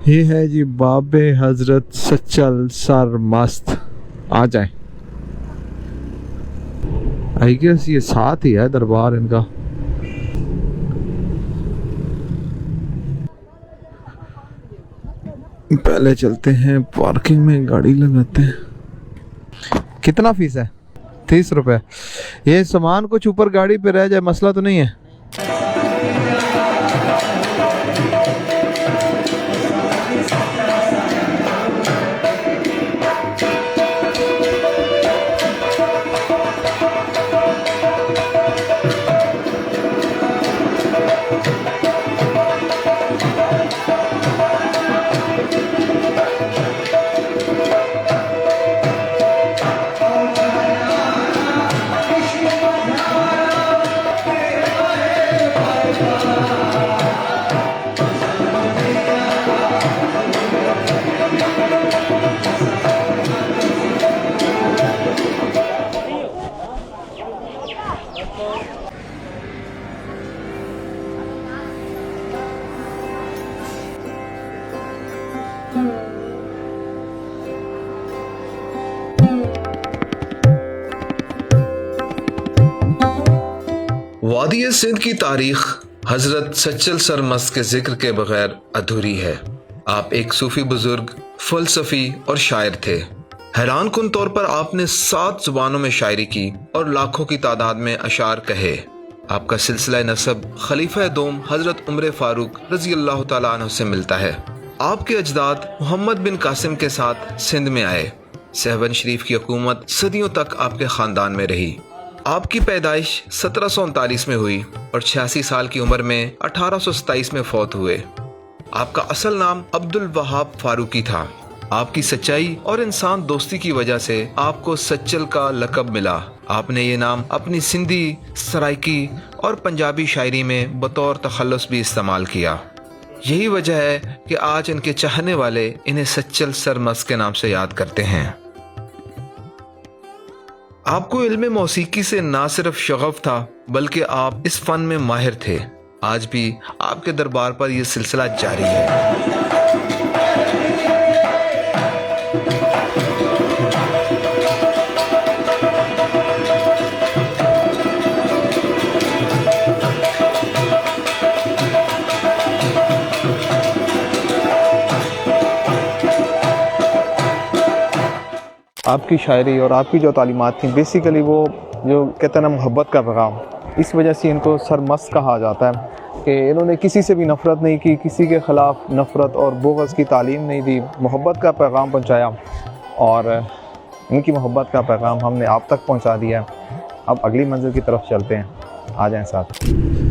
ये है जी बाबे हजरत सच्चल सर मस्त। आ जाए, आई गेस ये साथ ही है दरबार इनका। पहले चलते हैं पार्किंग में, गाड़ी लगाते हैं। कितना फीस है? 30 रुपए। ये सामान कुछ ऊपर गाड़ी पे रह जाए मसला तो नहीं है? वादी सिंध की तारीख हजरत सच्चल सर मस्त के जिक्र के बगैर अधूरी है। आप एक सूफी बुजुर्ग, फलसफी और शायर थे। हैरान कुन तौर पर आपने 7 जुबानों में शायरी की और लाखों की तादाद में अशार कहे। आपका सिलसिला नसब खलीफा दोम हजरत उमर फारूक रजी अल्लाह तआला अन्हु से मिलता है। आपके अजदाद मोहम्मद बिन कासिम के साथ सिंध में आए। सहवन शरीफ की हुकूमत सदियों तक आपके खानदान में रही। आपकी पैदाइश 1739 में हुई और 86 साल की उम्र में 1827 में फौत हुए। आपका असल नाम अब्दुल वहाब फारूकी था। आपकी सच्चाई और इंसान दोस्ती की वजह से आपको सच्चल का लक़ब मिला। आपने ये नाम अपनी सिंधी, सराइकी और पंजाबी शायरी में बतौर तखल्लुस भी इस्तेमाल किया। यही वजह है कि आज इनके चाहने वाले इन्हें सच्चल सर मस्त के नाम से याद करते हैं। आपको इल्मे मौसीकी से ना सिर्फ शगफ था बल्कि आप इस फन में माहिर थे। आज भी आपके दरबार पर यह सिलसिला जारी है। आपकी शायरी और आपकी जो तालीमात थी बेसिकली वो जो कहते हैं ना मोहब्बत का पैगाम, इस वजह से इनको सर मस्त कहा जाता है कि इन्होंने किसी से भी नफ़रत नहीं की, किसी के ख़िलाफ़ नफ़रत और बुग़्ज़ की तालीम नहीं दी, मोहब्बत का पैगाम पहुंचाया और इनकी मोहब्बत का पैगाम हमने आप तक पहुंचा दिया। अब अगली मंजिल की तरफ चलते हैं, आ जाएं साथ।